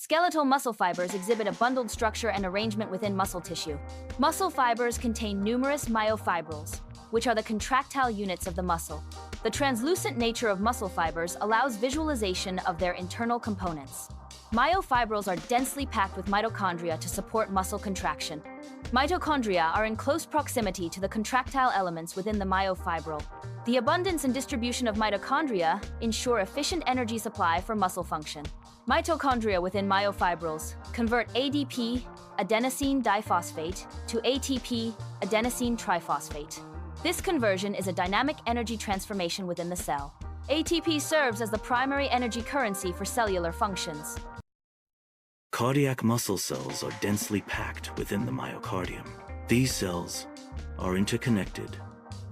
Skeletal muscle fibers exhibit a bundled structure and arrangement within muscle tissue. Muscle fibers contain numerous myofibrils, which are the contractile units of the muscle. The translucent nature of muscle fibers allows visualization of their internal components. Myofibrils are densely packed with mitochondria to support muscle contraction. Mitochondria are in close proximity to the contractile elements within the myofibril. The abundance and distribution of mitochondria ensure efficient energy supply for muscle function. Mitochondria within myofibrils convert ADP, adenosine diphosphate, to ATP, adenosine triphosphate. This conversion is a dynamic energy transformation within the cell. ATP serves as the primary energy currency for cellular functions. Cardiac muscle cells are densely packed within the myocardium. These cells are interconnected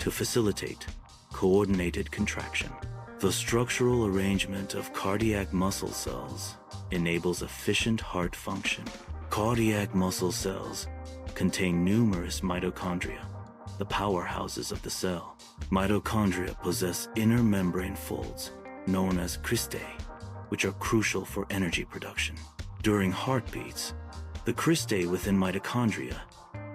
to facilitate coordinated contraction. The structural arrangement of cardiac muscle cells enables efficient heart function. Cardiac muscle cells contain numerous mitochondria, the powerhouses of the cell. Mitochondria possess inner membrane folds known as cristae, which are crucial for energy production. During heartbeats, the cristae within mitochondria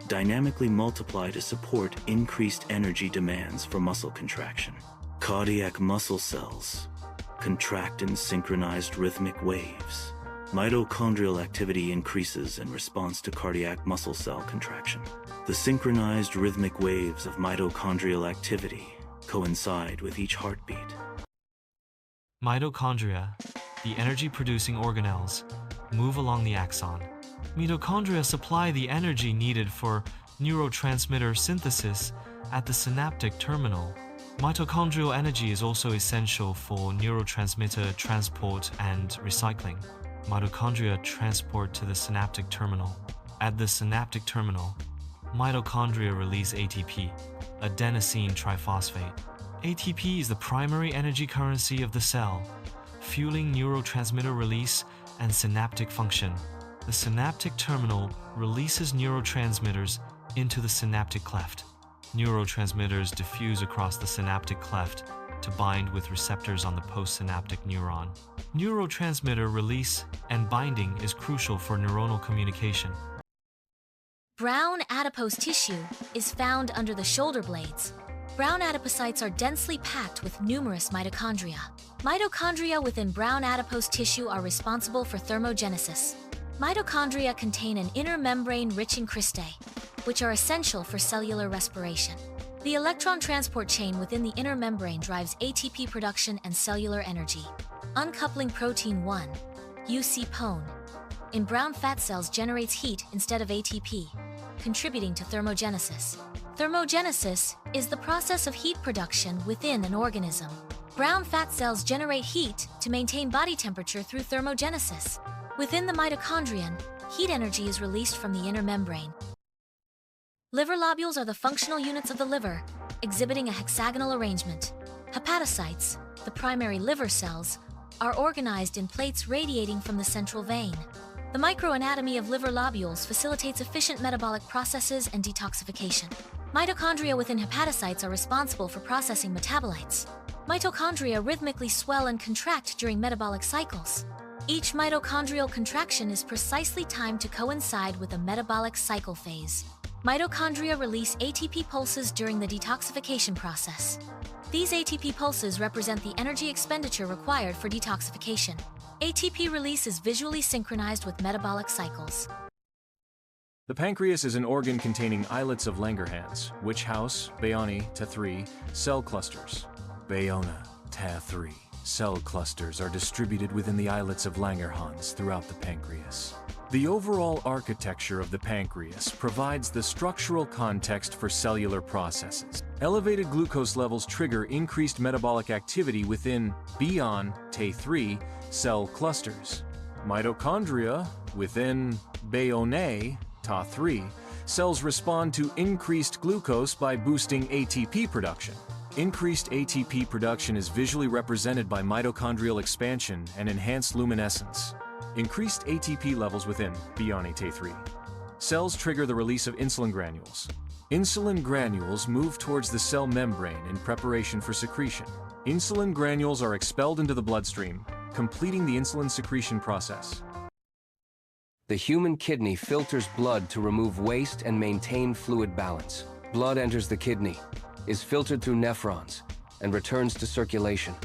dynamically multiply to support increased energy demands for muscle contraction. Cardiac muscle cells contract in synchronized rhythmic waves. Mitochondrial activity increases in response to cardiac muscle cell contraction. The synchronized rhythmic waves of mitochondrial activity coincide with each heartbeat. Mitochondria, the energy-producing organelles, move along the axon. Mitochondria supply the energy needed for neurotransmitter synthesis at the synaptic terminal. Mitochondrial energy is also essential for neurotransmitter transport and recycling. Mitochondria transport to the synaptic terminal. At the synaptic terminal, mitochondria release ATP, adenosine triphosphate. ATP is the primary energy currency of the cell, fueling neurotransmitter release and synaptic function. The synaptic terminal releases neurotransmitters into the synaptic cleft. Neurotransmitters diffuse across the synaptic cleft to bind with receptors on the postsynaptic neuron. Neurotransmitter release and binding is crucial for neuronal communication. Brown adipose tissue is found under the shoulder blades. Brown adipocytes are densely packed with numerous mitochondria. Mitochondria within brown adipose tissue are responsible for thermogenesis. Mitochondria contain an inner membrane rich in cristae, which are essential for cellular respiration. The electron transport chain within the inner membrane drives ATP production and cellular energy. Uncoupling protein 1, UC-PONE, in brown fat cells generates heat instead of ATP, contributing to thermogenesis. Thermogenesis is the process of heat production within an organism. Brown fat cells generate heat to maintain body temperature through thermogenesis. Within the mitochondrion, heat energy is released from the inner membrane. Liver lobules are the functional units of the liver, exhibiting a hexagonal arrangement. Hepatocytes, the primary liver cells, are organized in plates radiating from the central vein. The microanatomy of liver lobules facilitates efficient metabolic processes and detoxification. Mitochondria within hepatocytes are responsible for processing metabolites. Mitochondria rhythmically swell and contract during metabolic cycles. Each mitochondrial contraction is precisely timed to coincide with a metabolic cycle phase. Mitochondria release ATP pulses during the detoxification process. These ATP pulses represent the energy expenditure required for detoxification. ATP release is visually synchronized with metabolic cycles. The pancreas is an organ containing islets of Langerhans, which house Bayoni Ta3 cell clusters. Bayona Ta3 cell clusters are distributed within the islets of Langerhans throughout the pancreas. The overall architecture of the pancreas provides the structural context for cellular processes. Elevated glucose levels trigger increased metabolic activity within Bayona Ta3 cell clusters. Mitochondria within Bayona Ta3 cells respond to increased glucose by boosting ATP production. Increased ATP production is visually represented by mitochondrial expansion and enhanced luminescence. Increased ATP levels within Bayona Ta3 cells trigger the release of insulin granules. Insulin granules move towards the cell membrane in preparation for secretion. Insulin granules are expelled into the bloodstream, completing the insulin secretion process. The human kidney filters blood to remove waste and maintain fluid balance. Blood enters the kidney, is filtered through nephrons, and returns to circulation.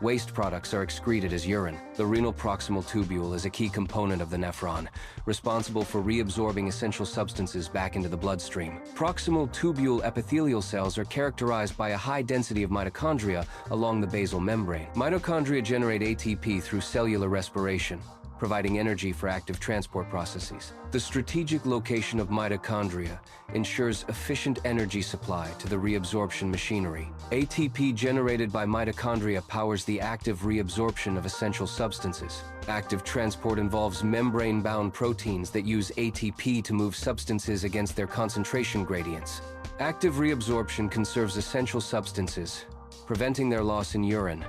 Waste products are excreted as urine. The renal proximal tubule is a key component of the nephron, responsible for reabsorbing essential substances back into the bloodstream. Proximal tubule epithelial cells are characterized by a high density of mitochondria along the basal membrane. Mitochondria generate ATP through cellular respiration, providing energy for active transport processes. The strategic location of mitochondria ensures efficient energy supply to the reabsorption machinery. ATP generated by mitochondria powers the active reabsorption of essential substances. Active transport involves membrane-bound proteins that use ATP to move substances against their concentration gradients. Active reabsorption conserves essential substances, preventing their loss in urine.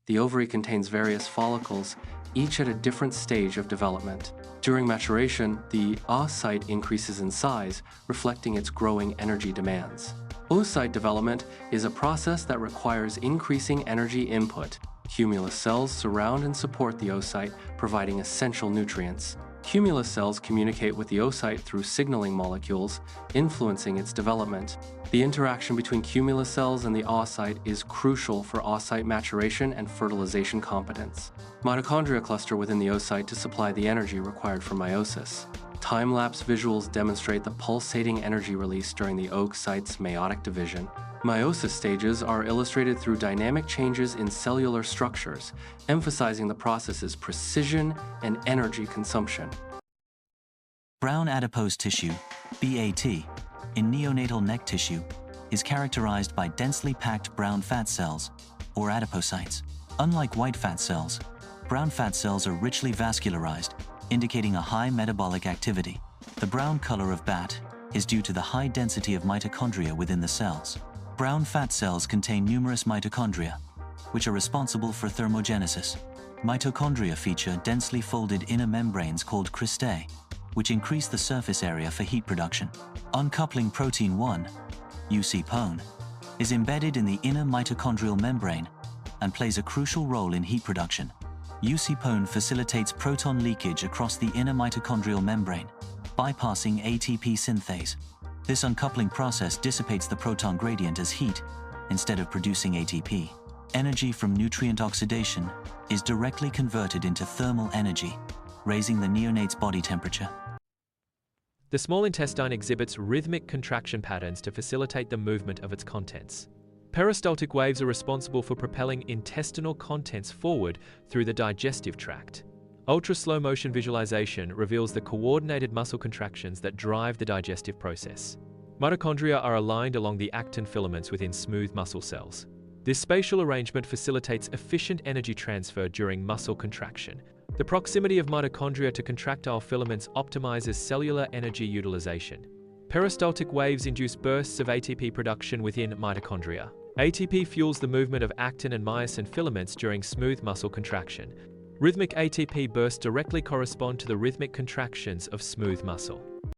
The ovary contains various follicles, each at a different stage of development. During maturation, the oocyte increases in size, reflecting its growing energy demands. Oocyte development is a process that requires increasing energy input. Cumulus cells surround and support the oocyte, providing essential nutrients. Cumulus cells communicate with the oocyte through signaling molecules, influencing its development. The interaction between cumulus cells and the oocyte is crucial for oocyte maturation and fertilization competence. Mitochondria cluster within the oocyte to supply the energy required for meiosis. Time-lapse visuals demonstrate the pulsating energy release during the oocyte's meiotic division. Meiosis stages are illustrated through dynamic changes in cellular structures, emphasizing the process's precision and energy consumption. Brown adipose tissue, BAT, in neonatal neck tissue is characterized by densely packed brown fat cells, or adipocytes. Unlike white fat cells, brown fat cells are richly vascularized, indicating a high metabolic activity. The brown color of BAT is due to the high density of mitochondria within the cells. Brown fat cells contain numerous mitochondria, which are responsible for thermogenesis. Mitochondria feature densely folded inner membranes called cristae, which increase the surface area for heat production. Uncoupling protein 1, UC-PONE, is embedded in the inner mitochondrial membrane and plays a crucial role in heat production. UC-PONE facilitates proton leakage across the inner mitochondrial membrane, bypassing ATP synthase. This uncoupling process dissipates the proton gradient as heat instead of producing ATP. Energy from nutrient oxidation is directly converted into thermal energy, raising the neonate's body temperature. The small intestine exhibits rhythmic contraction patterns to facilitate the movement of its contents. Peristaltic waves are responsible for propelling intestinal contents forward through the digestive tract. Ultra-slow motion visualization reveals the coordinated muscle contractions that drive the digestive process. Mitochondria are aligned along the actin filaments within smooth muscle cells. This spatial arrangement facilitates efficient energy transfer during muscle contraction. The proximity of mitochondria to contractile filaments optimizes cellular energy utilization. Peristaltic waves induce bursts of ATP production within mitochondria. ATP fuels the movement of actin and myosin filaments during smooth muscle contraction. Rhythmic ATP bursts directly correspond to the rhythmic contractions of smooth muscle.